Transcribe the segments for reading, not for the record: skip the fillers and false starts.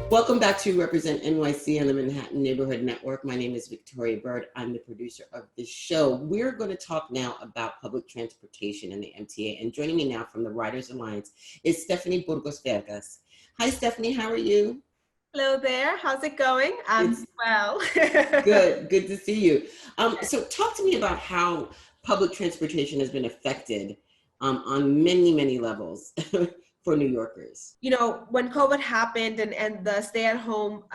Welcome back to Represent NYC on the Manhattan Neighborhood Network. My name is Victoria Bird. I'm the producer of the show. We're going to talk now about public transportation and the MTA. And joining me now from the Riders Alliance is Stephanie Burgos Vergas. Hi, Stephanie. How are you? Hello there. How's it going? I'm well. Good to see you. So talk to me about how public transportation has been affected on many levels for New Yorkers. You know, when COVID happened and the stay-at-home,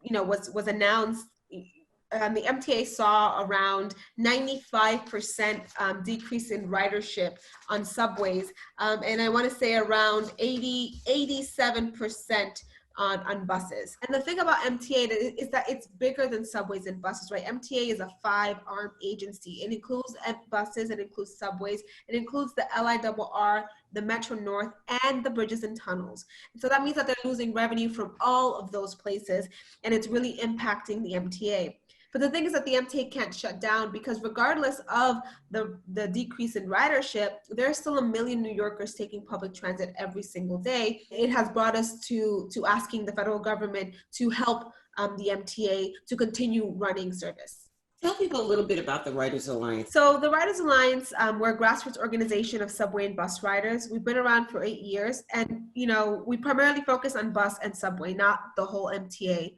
was announced, the MTA saw around 95% decrease in ridership on subways, and I want to say around 87% on buses. And the thing about MTA is that it's bigger than subways and buses, right? MTA is a 5-arm agency. It includes buses, it includes subways, it includes the LIRR, the Metro North, and the bridges and tunnels. And so that means that they're losing revenue from all of those places, and it's really impacting the MTA. But the thing is that the MTA can't shut down, because regardless of the decrease in ridership, there's still 1 million New Yorkers taking public transit every single day. It has brought us to asking the federal government to help the MTA to continue running service. Tell people a little bit about the Riders Alliance. So the Riders Alliance, we're a grassroots organization of subway and bus riders. We've been around for 8 years, and we primarily focus on bus and subway, not the whole MTA.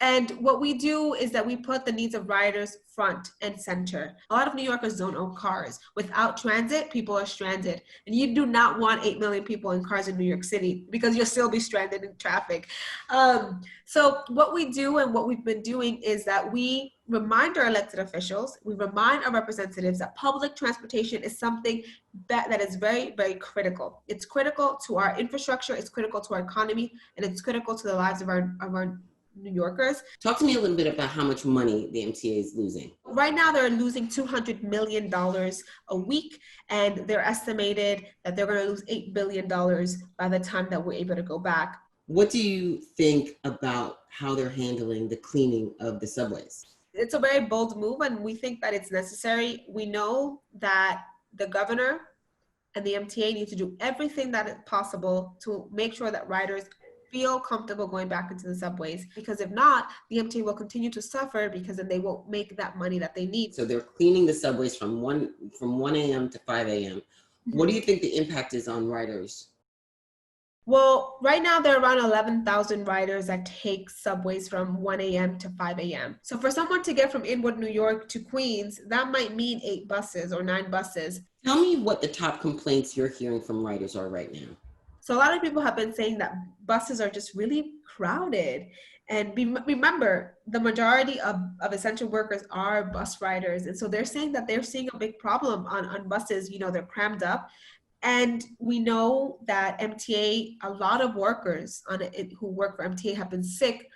And what we do is that we put the needs of riders front and center. A lot of New Yorkers don't own cars. Without transit, people are stranded. And you do not want 8 million people in cars in New York City, because you'll still be stranded in traffic. So what we do and what we've been doing is that we remind our elected officials, we remind our representatives that public transportation is something that is very, very critical. It's critical to our infrastructure, it's critical to our economy, and it's critical to the lives of our New Yorkers. Talk to me a little bit about how much money the MTA is losing. Right now, they're losing $200 million a week, and they're estimated that they're going to lose $8 billion by the time that we're able to go back. What do you think about how they're handling the cleaning of the subways? It's a very bold move, and we think that it's necessary. We know that the governor and the MTA need to do everything that is possible to make sure that riders feel comfortable going back into the subways, because if not, the MTA will continue to suffer, because then they won't make that money that they need. So they're cleaning the subways from 1 a.m. to 5 a.m. Mm-hmm. What do you think the impact is on riders? Well, right now there are around 11,000 riders that take subways from 1 a.m. to 5 a.m. So for someone to get from Inwood, New York to Queens, that might mean 8 buses or 9 buses. Tell me what the top complaints you're hearing from riders are right now. So a lot of people have been saying that buses are just really crowded. And remember, the majority of essential workers are bus riders. And so they're saying that they're seeing a big problem on buses. They're crammed up. And we know that MTA, a lot of workers who work for MTA have been sick.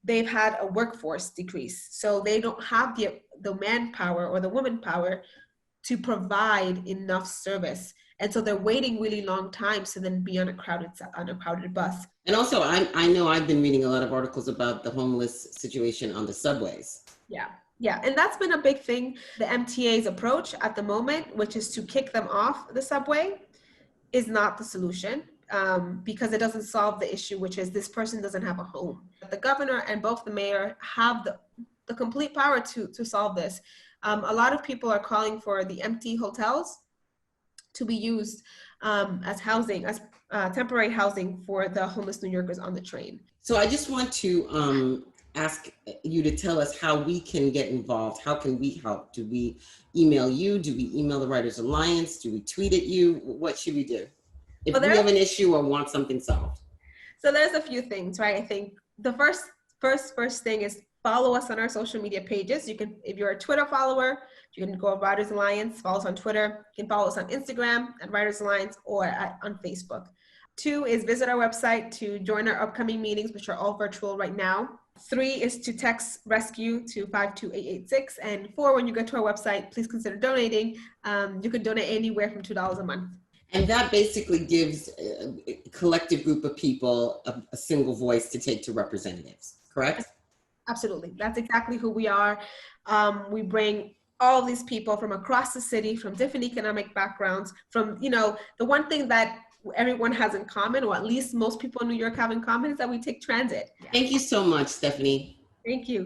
They've had a workforce decrease. So they don't have the manpower or the woman power to provide enough service. And so they're waiting really long times to then be on a crowded bus. And also, I know I've been reading a lot of articles about the homeless situation on the subways. Yeah, and that's been a big thing. The MTA's approach at the moment, which is to kick them off the subway, is not the solution, because it doesn't solve the issue, which is this person doesn't have a home. The governor and both the mayor have the complete power to solve this. A lot of people are calling for the empty hotels to be used as housing, as temporary housing for the homeless New Yorkers on the train. So I just want to ask you to tell us how we can get involved. How can we help? Do we email you? Do we email the Riders Alliance? Do we tweet at you? What should we do if we have an issue or want something solved? So there's a few things, right? I think the first thing is follow us on our social media pages. You can, if you're a Twitter follower, you can go to Riders Alliance, follow us on Twitter. You can follow us on Instagram at Riders Alliance or on Facebook. 2 is visit our website to join our upcoming meetings, which are all virtual right now. 3 is to text RESCUE to 52886. And 4, when you go to our website, please consider donating. You can donate anywhere from $2 a month. And that basically gives a collective group of people a single voice to take to representatives, correct? Absolutely. That's exactly who we are. We bring all of these people from across the city, from different economic backgrounds, from, the one thing that everyone has in common, or at least most people in New York have in common, is that we take transit. Thank you so much, Stephanie. Thank you.